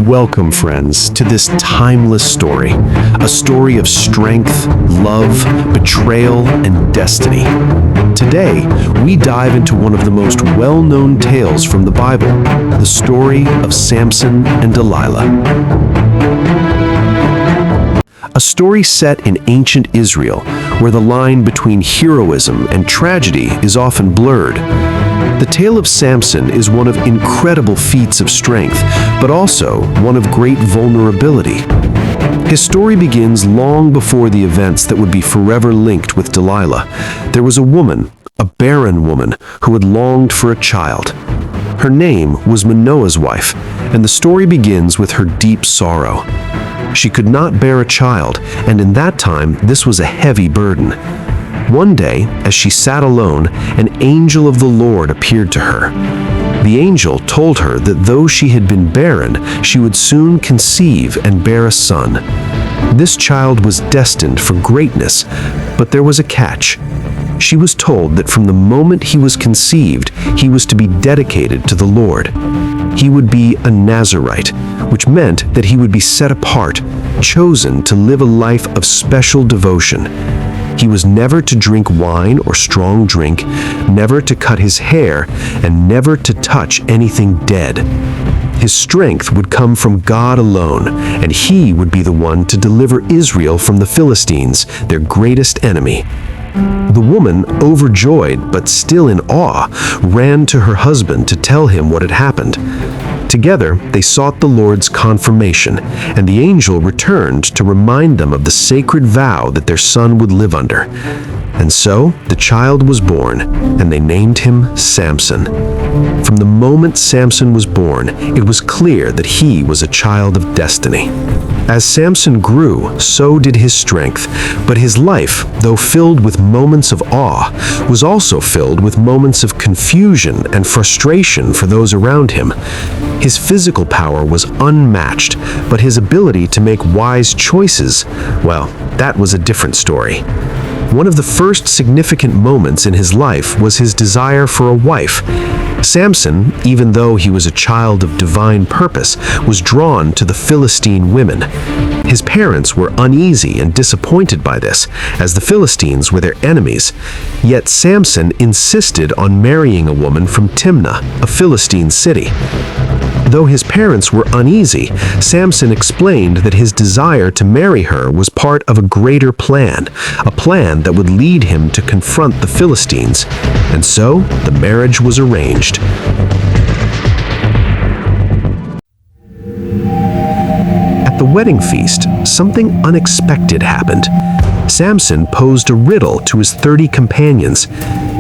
Welcome, friends, to this timeless story, a story of strength, love, betrayal, and destiny. Today, we dive into one of the most well-known tales from the Bible, the story of Samson and Delilah. A story set in ancient Israel, where the line between heroism and tragedy is often blurred. The tale of Samson is one of incredible feats of strength, but also one of great vulnerability. His story begins long before the events that would be forever linked with Delilah. There was a woman, a barren woman, who had longed for a child. Her name was Manoah's wife, and the story begins with her deep sorrow. She could not bear a child, and in that time, this was a heavy burden. One day, as she sat alone, an angel of the Lord appeared to her. The angel told her that though she had been barren, she would soon conceive and bear a son. This child was destined for greatness, but there was a catch. She was told that from the moment he was conceived, he was to be dedicated to the Lord. He would be a Nazirite, which meant that he would be set apart, chosen to live a life of special devotion. He was never to drink wine or strong drink, never to cut his hair, and never to touch anything dead. His strength would come from God alone, and he would be the one to deliver Israel from the Philistines, their greatest enemy. The woman, overjoyed but still in awe, ran to her husband to tell him what had happened. Together, they sought the Lord's confirmation, and the angel returned to remind them of the sacred vow that their son would live under. And so, the child was born, and they named him Samson. From the moment Samson was born, it was clear that he was a child of destiny. As Samson grew, so did his strength, but his life, though filled with moments of awe, was also filled with moments of confusion and frustration for those around him. His physical power was unmatched, but his ability to make wise choices, well, that was a different story. One of the first significant moments in his life was his desire for a wife. Samson, even though he was a child of divine purpose, was drawn to the Philistine women. His parents were uneasy and disappointed by this, as the Philistines were their enemies. Yet Samson insisted on marrying a woman from Timnah, a Philistine city. Though his parents were uneasy, Samson explained that his desire to marry her was part of a greater plan, a plan that would lead him to confront the Philistines. And so, the marriage was arranged. At the wedding feast, something unexpected happened. Samson posed a riddle to his 30 companions.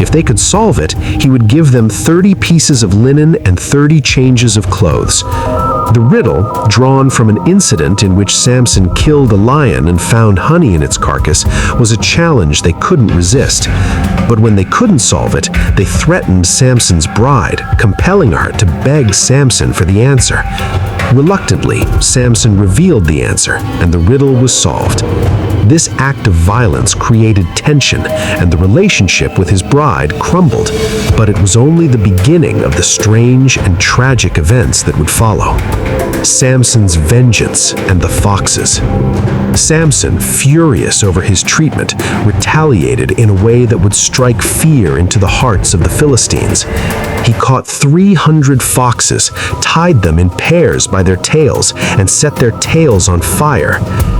If they could solve it, he would give them 30 pieces of linen and 30 changes of clothes. The riddle, drawn from an incident in which Samson killed a lion and found honey in its carcass, was a challenge they couldn't resist. But when they couldn't solve it, they threatened Samson's bride, compelling her to beg Samson for the answer. Reluctantly, Samson revealed the answer, and the riddle was solved. This act of violence created tension, and the relationship with his bride crumbled, but it was only the beginning of the strange and tragic events that would follow. Samson's vengeance and the foxes. Samson, furious over his treatment, retaliated in a way that would strike fear into the hearts of the Philistines. He caught 300 foxes, tied them in pairs by their tails, and set their tails on fire.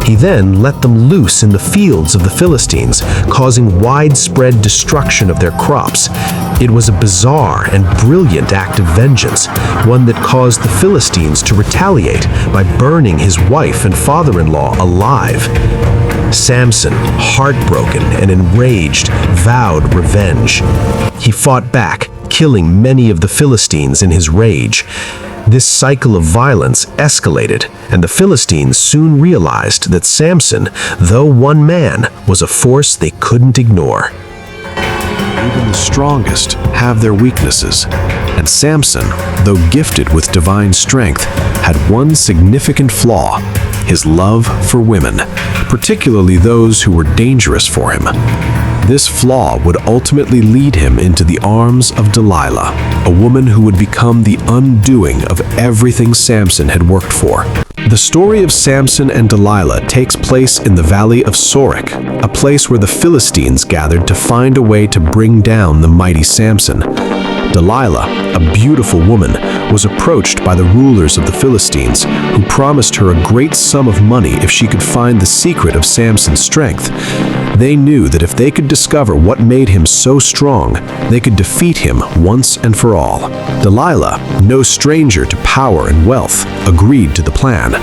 He then let them loose in the fields of the Philistines, causing widespread destruction of their crops. It was a bizarre and brilliant act of vengeance, one that caused the Philistines to retaliate by burning his wife and father-in-law alive. Samson, heartbroken and enraged, vowed revenge. He fought back, killing many of the Philistines in his rage. This cycle of violence escalated, and the Philistines soon realized that Samson, though one man, was a force they couldn't ignore. Even the strongest have their weaknesses, and Samson, though gifted with divine strength, had one significant flaw: his love for women, particularly those who were dangerous for him. This flaw would ultimately lead him into the arms of Delilah, a woman who would become the undoing of everything Samson had worked for. The story of Samson and Delilah takes place in the valley of Sorek, a place where the Philistines gathered to find a way to bring down the mighty Samson. Delilah, a beautiful woman, was approached by the rulers of the Philistines, who promised her a great sum of money if she could find the secret of Samson's strength. They knew that if they could discover what made him so strong, they could defeat him once and for all. Delilah, no stranger to power and wealth, agreed to the plan.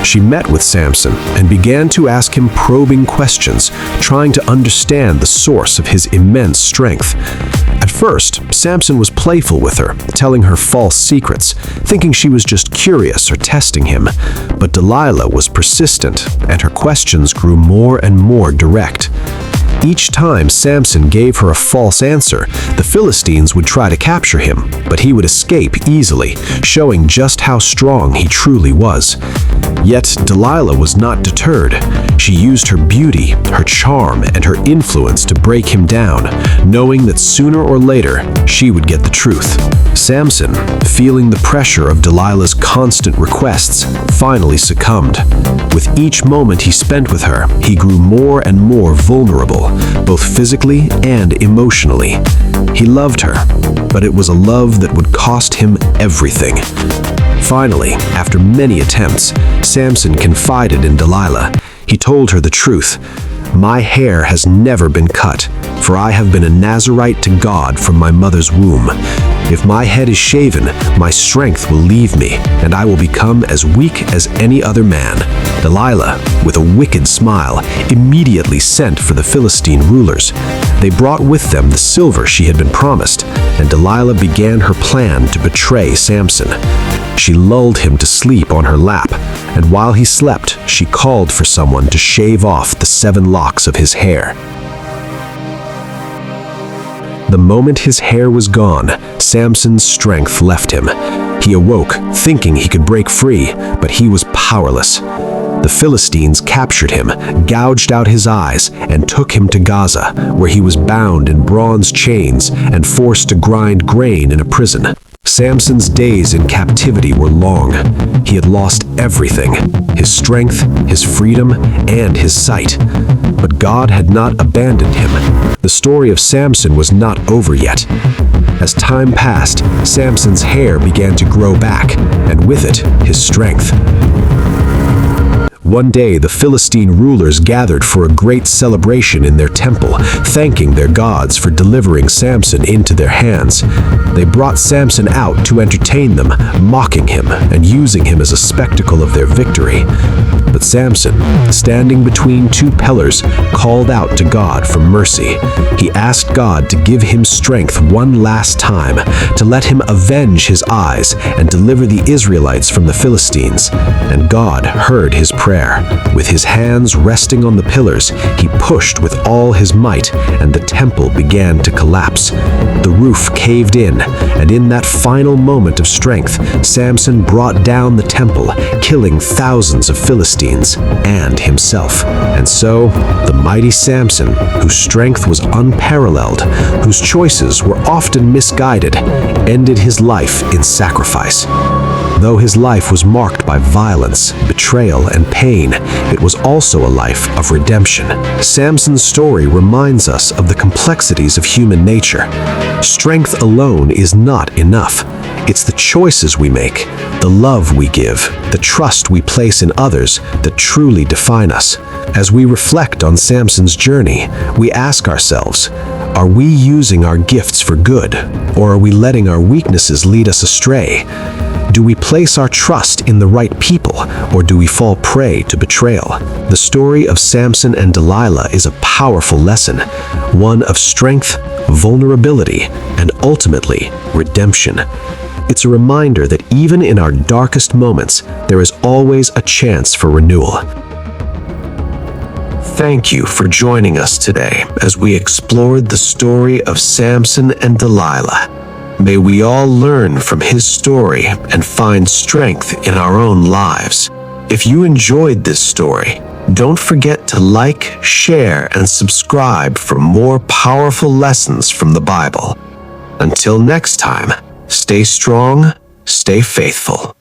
She met with Samson and began to ask him probing questions, trying to understand the source of his immense strength. At first, Samson was playful with her, telling her false secrets, thinking she was just curious or testing him. But Delilah was persistent, and her questions grew more and more direct. Each time Samson gave her a false answer, the Philistines would try to capture him, but he would escape easily, showing just how strong he truly was. Yet Delilah was not deterred. She used her beauty, her charm, and her influence to break him down, knowing that sooner or later she would get the truth. Samson, feeling the pressure of Delilah's constant requests, finally succumbed. With each moment he spent with her, he grew more and more vulnerable, both physically and emotionally. He loved her, but it was a love that would cost him everything. Finally, after many attempts, Samson confided in Delilah. He told her the truth. "My hair has never been cut, for I have been a Nazirite to God from my mother's womb. If my head is shaven, my strength will leave me, and I will become as weak as any other man." Delilah, with a wicked smile, immediately sent for the Philistine rulers. They brought with them the silver she had been promised, and Delilah began her plan to betray Samson. She lulled him to sleep on her lap, and while he slept, she called for someone to shave off the 7 locks of his hair. The moment his hair was gone, Samson's strength left him. He awoke, thinking he could break free, but he was powerless. The Philistines captured him, gouged out his eyes, and took him to Gaza, where he was bound in bronze chains and forced to grind grain in a prison. Samson's days in captivity were long. He had lost everything: his strength, his freedom, and his sight. But God had not abandoned him. The story of Samson was not over yet. As time passed, Samson's hair began to grow back, and with it, his strength. One day, the Philistine rulers gathered for a great celebration in their temple, thanking their gods for delivering Samson into their hands. They brought Samson out to entertain them, mocking him and using him as a spectacle of their victory. But Samson, standing between 2 pillars, called out to God for mercy. He asked God to give him strength one last time, to let him avenge his eyes and deliver the Israelites from the Philistines. And God heard his prayer. With his hands resting on the pillars, he pushed with all his might, and the temple began to collapse. The roof caved in, and in that final moment of strength, Samson brought down the temple, killing thousands of Philistines and himself. And so, the mighty Samson, whose strength was unparalleled, whose choices were often misguided, ended his life in sacrifice. Though his life was marked by violence, betrayal, and pain, it was also a life of redemption. Samson's story reminds us of the complexities of human nature. Strength alone is not enough. It's the choices we make, the love we give, the trust we place in others that truly define us. As we reflect on Samson's journey, we ask ourselves, are we using our gifts for good, or are we letting our weaknesses lead us astray? Do we place our trust in the right people, or do we fall prey to betrayal? The story of Samson and Delilah is a powerful lesson, one of strength, vulnerability, and ultimately, redemption. It's a reminder that even in our darkest moments, there is always a chance for renewal. Thank you for joining us today as we explored the story of Samson and Delilah. May we all learn from his story and find strength in our own lives. If you enjoyed this story, Don't forget to like, share, and subscribe for more powerful lessons from the Bible. Until next time, stay strong, stay faithful.